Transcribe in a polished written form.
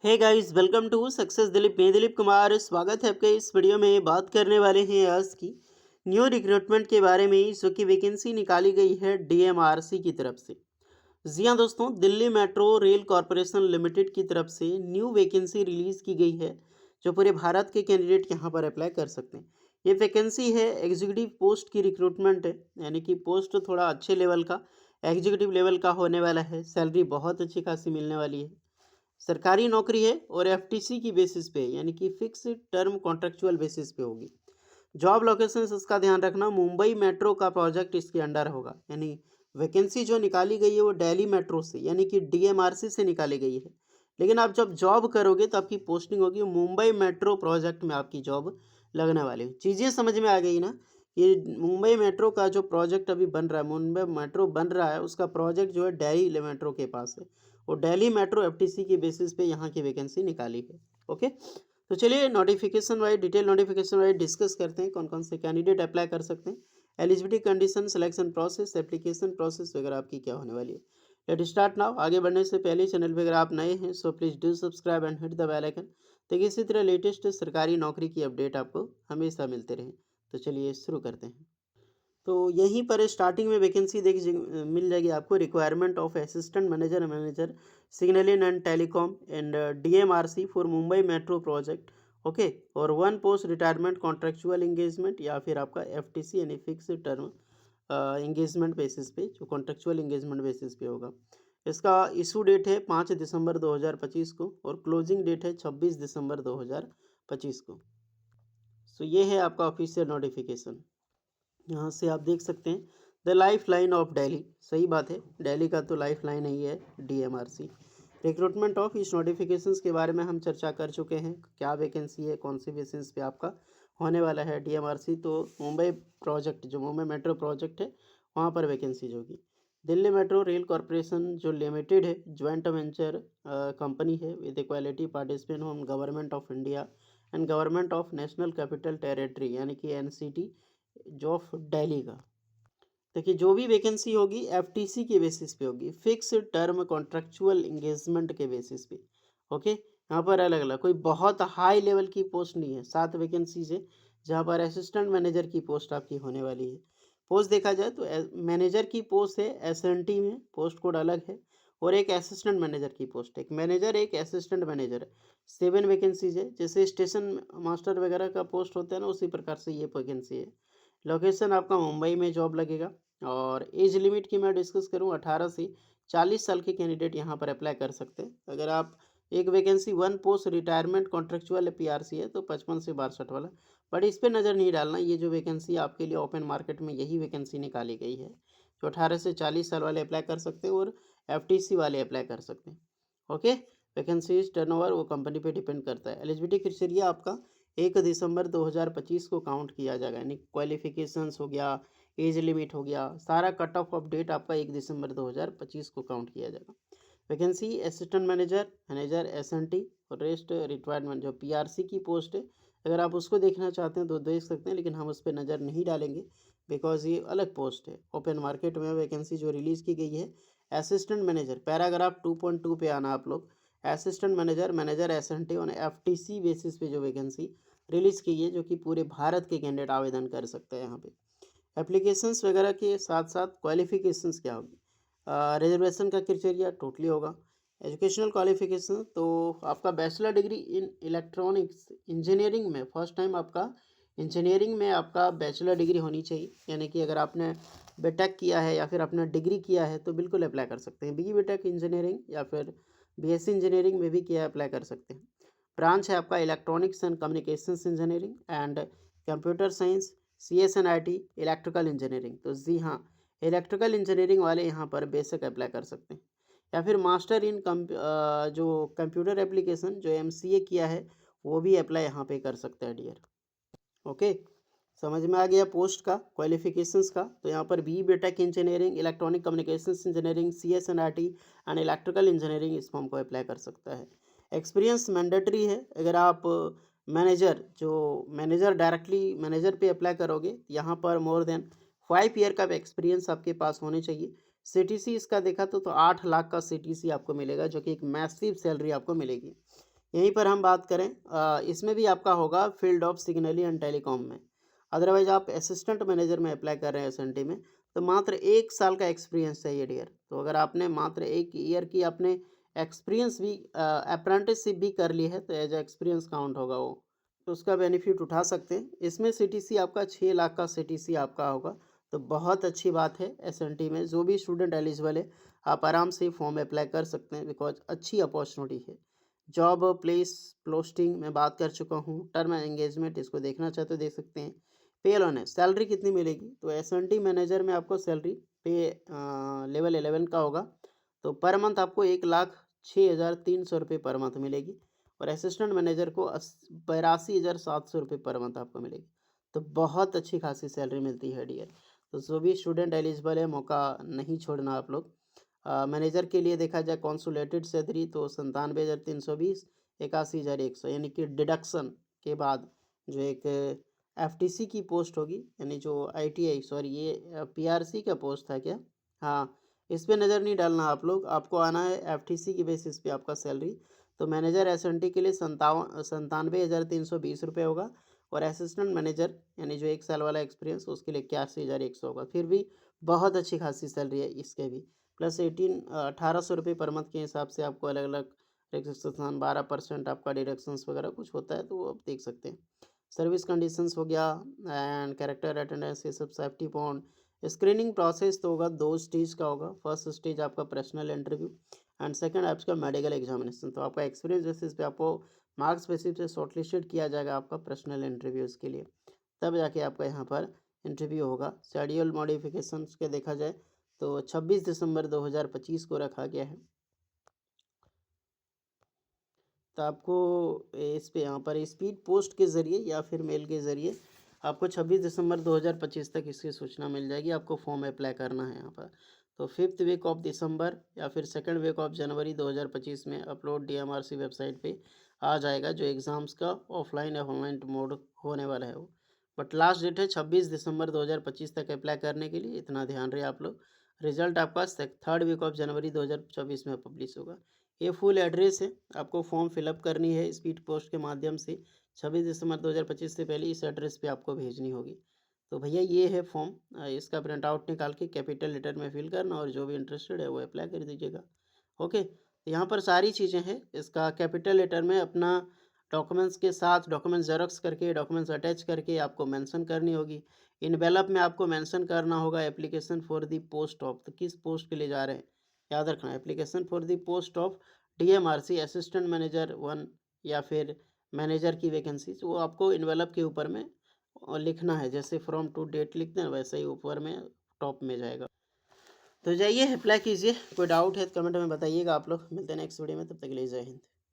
Hey guys, welcome to success Dilip. मैं दिलीप कुमार, स्वागत है आपके इस वीडियो में। बात करने वाले हैं आज की न्यू रिक्रूटमेंट के बारे में, जो कि वैकेंसी निकाली गई है डीएमआरसी की तरफ से। जी हाँ दोस्तों, Delhi metro rail corporation limited की तरफ से न्यू वैकेंसी रिलीज की गई है, जो पूरे भारत के कैंडिडेट यहाँ पर अप्लाई कर सकते हैं। ये वैकेंसी है एग्जीक्यूटिव पोस्ट की रिक्रूटमेंट है, यानी कि पोस्ट थोड़ा अच्छे लेवल का, एग्जीक्यूटिव लेवल का होने वाला है। सैलरी बहुत अच्छी खासी मिलने वाली है। सरकारी नौकरी है और एफटीसी की बेसिस पे, यानी कि फिक्स टर्म कॉन्ट्रेक्चुअल बेसिस पे होगी। जॉब लोकेशन इसका ध्यान रखना, मुंबई मेट्रो का प्रोजेक्ट इसके अंडर होगा। यानी वैकेंसी जो निकाली गई है वो दिल्ली मेट्रो से, यानी कि डीएमआरसी से निकाली गई है। लेकिन आप जब जॉब करोगे तो आपकी पोस्टिंग होगी मुंबई मेट्रो प्रोजेक्ट में, आपकी जॉब लगने वाली है। चीज़ें समझ में आ गई ना। ये मुंबई मेट्रो का जो प्रोजेक्ट अभी बन रहा है, मुंबई मेट्रो बन रहा है, उसका प्रोजेक्ट जो है दिल्ली मेट्रो के पास है। और दिल्ली मेट्रो एफटीसी की बेसिस पे यहाँ की वैकेंसी निकाली है। ओके, तो चलिए notification wise, detail notification wise discuss करते हैं कौन कौन से कैंडिडेट अप्लाई कर सकते हैं। Eligibility condition, selection process, application process वगैरह आपकी क्या होने वाली है। Let start now. आगे बढ़ने से पहले चैनल पे अगर आप नए हैं so please do subscribe and hit the bell icon, ताकि इसी तरह लेटेस्ट सरकारी नौकरी की अपडेट आपको हमेशा मिलते रहें। तो चलिए शुरू करते हैं। तो यहीं पर स्टार्टिंग में वैकेंसी मिल जाएगी आपको। Requirement of assistant manager, manager signalling and telecom and DMRC for Mumbai metro project. Okay, और one post retirement contractual engagement, या फिर आपका एफटीसी यानी फिक्स टर्म इंगेजमेंट बेसिस पे, जो कॉन्ट्रेक्चुअल इंगेजमेंट बेसिस पे होगा। इसका इशू डेट है 5 दिसंबर 2025 को, और क्लोजिंग डेट है 26 दिसंबर 2025 को। सो ये है आपका ऑफिशियल नोटिफिकेशन। यहाँ से आप देख सकते हैं the life line of Delhi. सही बात है, दिल्ली का तो लाइफ लाइन ही है डीएमआरसी। रिक्रूटमेंट ऑफ इस नोटिफिकेशंस के बारे में हम चर्चा कर चुके हैं। क्या वैकेंसी है, कौन सी बेसिस पे आपका होने वाला है डीएमआरसी। तो मुंबई प्रोजेक्ट, जो मुंबई मेट्रो प्रोजेक्ट है, वहाँ पर वैकेंसीज होगी। दिल्ली मेट्रो रेल कॉरपोरेशन जो लिमिटेड है, ज्वाइंट वेंचर कंपनी है with equality participant on government of India and government of national capital territory, यानी कि एनसीटी जो ऑफ दिल्ली का। देखिए, जो भी वैकेंसी होगी एफटीसी के बेसिस पे होगी, फिक्स टर्म कॉन्ट्रेक्चुअल इंगेजमेंट के बेसिस पे। ओके, यहाँ पर अलग अलग कोई बहुत हाई लेवल की पोस्ट नहीं है। 7 वैकेंसीज है, जहाँ पर असिस्टेंट मैनेजर की पोस्ट आपकी होने वाली है। पोस्ट देखा जाए तो मैनेजर की पोस्ट है एसएनटी में, पोस्ट कोड अलग है। और एक असिस्टेंट मैनेजर की पोस्ट, एक मैनेजर एक असिस्टेंट मैनेजर है। 7 वैकेंसीज है। जैसे स्टेशन मास्टर वगैरह का पोस्ट होता है ना, उसी प्रकार से ये वैकेंसी है। लोकेशन आपका मुंबई में जॉब लगेगा। और एज लिमिट की मैं डिस्कस करूं, 18 से 40 साल के कैंडिडेट यहां पर अप्लाई कर सकते हैं। अगर आप एक vacancy one post retirement contractual PRC है, तो 55 से 62 वाला। बट इस पर नज़र नहीं डालना, ये जो वैकेंसी आपके लिए ओपन मार्केट में यही वैकेंसी निकाली गई है, जो 18 से 40 साल वाले अप्लाई कर सकते हैं और एफटीसी वाले अप्लाई कर सकते हैं। ओके, वैकेंसीज टर्नओवर वो कंपनी पे डिपेंड करता है। एलिजिबिलिटी क्राइटेरिया आपका 1 दिसंबर 2025 को काउंट किया जाएगा, यानी क्वालिफिकेशंस हो गया, एज लिमिट हो गया, सारा कट ऑफ अपडेट आपका 1 दिसंबर 2025 को काउंट किया जाएगा। Vacancy assistant manager, manager SNT और रेस्ट रिक्वायरमेंट जो पीआरसी की पोस्ट है, अगर आप उसको देखना चाहते हैं तो देख सकते हैं, लेकिन हम उस पर नज़र नहीं डालेंगे बिकॉज ये अलग पोस्ट है। ओपन मार्केट में वैकेंसी जो रिलीज़ की गई है असिस्टेंट मैनेजर, पैराग्राफ 2.2 पे आना आप लोग। असिस्टेंट मैनेजर, मैनेजर एसएनटी और एफटीसी बेसिस पे जो वैकेंसी रिलीज़ की है, जो कि पूरे भारत के कैंडिडेट आवेदन कर सकते हैं यहाँ पे। एप्लीकेशंस वगैरह के साथ साथ क्वालिफिकेशंस क्या होगी, रिजर्वेशन का क्राइटेरिया टोटली होगा। एजुकेशनल क्वालिफिकेशन तो आपका bachelor degree in electronics engineering में, फर्स्ट टाइम आपका इंजीनियरिंग में आपका बैचलर डिग्री होनी चाहिए। यानी कि अगर आपने बीटेक किया है या फिर आपने डिग्री किया है तो बिल्कुल अप्लाई कर सकते हैं। बी बीटेक इंजीनियरिंग या फिर बीएससी इंजीनियरिंग में भी किया अप्लाई कर सकते हैं। ब्रांच है आपका electronics and communications engineering and computer science, CSNIT electrical engineering. तो जी हाँ, इलेक्ट्रिकल इंजीनियरिंग वाले यहाँ पर बेसिक अप्लाई कर सकते हैं। या फिर मास्टर इन जो कंप्यूटर एप्लीकेशन जो MCA किया है, वो भी अप्लाई यहाँ पे कर सकते हैं डियर। ओके, समझ में आ गया पोस्ट का क्वालिफिकेशंस का। तो यहाँ पर B BTech engineering, electronic communications engineering, CSNIT and electrical engineering इस फॉर्म को अप्लाई कर सकता है। एक्सपीरियंस मैंडेटरी है। अगर आप मैनेजर, जो मैनेजर डायरेक्टली मैनेजर पे अप्लाई करोगे, यहाँ पर मोर देन 5 ईयर का एक्सपीरियंस आपके पास होने चाहिए। CTC इसका देखा तो 8 लाख का CTC आपको मिलेगा, जो कि एक मैसिव सैलरी आपको मिलेगी। यहीं पर हम बात करें इसमें भी आपका होगा field of signalling and telecom में। अदरवाइज आप असिस्टेंट मैनेजर में अप्लाई कर रहे हैं एसएनटी में, तो मात्र 1 साल का एक्सपीरियंस चाहिए डियर। तो अगर आपने मात्र 1 ईयर की आपने एक्सपीरियंस भी अप्रेंटिसशिप भी कर ली है, तो एज एक्सपीरियंस काउंट होगा वो, तो उसका बेनिफिट उठा सकते हैं। इसमें सीटीसी आपका 6 लाख का सीटीसी आपका होगा, तो बहुत अच्छी बात है। एसएनटी में जो भी स्टूडेंट एलिजिबल है, आप आराम से फॉर्म अप्लाई कर सकते हैं, बिकॉज अच्छी अपॉर्चुनिटी है। जॉब प्लेस पोस्टिंग मैं बात कर चुका हूँ। टर्म एंगेजमेंट इसको देखना चाहते हो देख सकते हैं। पे ऑन है, सैलरी कितनी मिलेगी, तो एसएनटी मैनेजर में आपको सैलरी पे लेवल 11 का होगा, तो पर मंथ आपको 1,06,300 रुपये पर मंथ मिलेगी। और असिस्टेंट मैनेजर को 82,700 रुपये पर मंथ आपको मिलेगी। तो बहुत अच्छी खासी सैलरी मिलती है डियर। तो जो भी स्टूडेंट एलिजिबल है, मौका नहीं छोड़ना आप लोग। मैनेजर के लिए देखा जाए कॉन्सुलेटेड सैलरी तो 97,320, 81,100, यानी कि डिडक्शन के बाद जो एक एफटीसी की पोस्ट होगी, यानी जो आईटीआई सॉरी ये पीआरसी का पोस्ट था क्या, हाँ, इस पे नज़र नहीं डालना आप लोग, आपको आना है एफटीसी की बेसिस पे आपका सैलरी। तो मैनेजर एसएनटी के लिए 97,320 रुपये होगा, और असिस्टेंट मैनेजर यानी जो 1 साल वाला एक्सपीरियंस उसके लिए 81,100 होगा। फिर भी बहुत अच्छी खासी सैलरी है इसके भी। प्लस 1800 रुपये पर मंथ के हिसाब से आपको अलग अलग रिलैक्सेशन 12% आपका डिडक्शंस वगैरह कुछ होता है, तो वो आप देख सकते हैं। सर्विस कंडीशंस हो गया एंड कैरेक्टर अटेंडेंस, ये सब सेफ्टी बॉन्ड। स्क्रीनिंग प्रोसेस तो होगा 2 स्टेज का होगा। फर्स्ट स्टेज आपका पर्सनल इंटरव्यू एंड सेकंड आपका मेडिकल एग्जामिनेशन। तो आपका एक्सपीरियंस बेसिस पे आपको मार्क्स बेसिस पे शॉर्टलिस्टेड किया जाएगा आपका पर्सनल इंटरव्यूज़ के लिए, तब जाके आपका यहाँ पर इंटरव्यू होगा। शेड्यूल मॉडिफिकेशंस के देखा जाए तो 26 दिसंबर 2025 को रखा गया है। तो आपको इस पे यहाँ पर स्पीड पोस्ट के ज़रिए या फिर मेल के ज़रिए आपको 26 दिसंबर 2025 तक इसकी सूचना मिल जाएगी। आपको फॉर्म अप्लाई करना है यहाँ पर। तो 5th वीक ऑफ दिसंबर या फिर 2nd वीक ऑफ जनवरी 2025 में अपलोड डीएमआरसी वेबसाइट पे आ जाएगा, जो एग्ज़ाम्स का ऑफलाइन या ऑनलाइन मोड होने वाला है वो। बट लास्ट डेट है 26 दिसंबर 2025 तक अप्लाई करने के लिए, इतना ध्यान रहे आप लोग। रिजल्ट आपका 3rd वीक ऑफ जनवरी 2024 में पब्लिश होगा। ये फुल एड्रेस है, आपको फॉर्म फिलअप करनी है स्पीड पोस्ट के माध्यम से। 26 दिसंबर 2025 से पहले इस एड्रेस पे आपको भेजनी होगी। तो भैया ये है फॉर्म, इसका प्रिंट आउट निकाल के कैपिटल लेटर में फिल करना, और जो भी इंटरेस्टेड है वो अप्लाई कर दीजिएगा। ओके, तो यहाँ पर सारी चीज़ें हैं। इसका कैपिटल लेटर में अपना डॉक्यूमेंट्स के साथ डॉक्यूमेंट्स जेरॉक्स करके डॉक्यूमेंट्स अटैच करके आपको मेंशन करनी होगी। इनवेलप में आपको मेंशन करना होगा application for the post of, तो किस पोस्ट के लिए जा रहे हैं याद रखना। Application for the post of DMRC assistant manager 1 या फिर मैनेजर की वैकेंसी, वो आपको इन्वेलप के ऊपर में लिखना है। जैसे फ्रॉम टू डेट लिखते हैं वैसे ही ऊपर में टॉप में जाएगा। तो जाइए अप्लाई कीजिए। कोई डाउट है तो कमेंट में बताइएगा आप लोग। मिलते हैं नेक्स्ट वीडियो में, तब तक के लिए जय हिंद।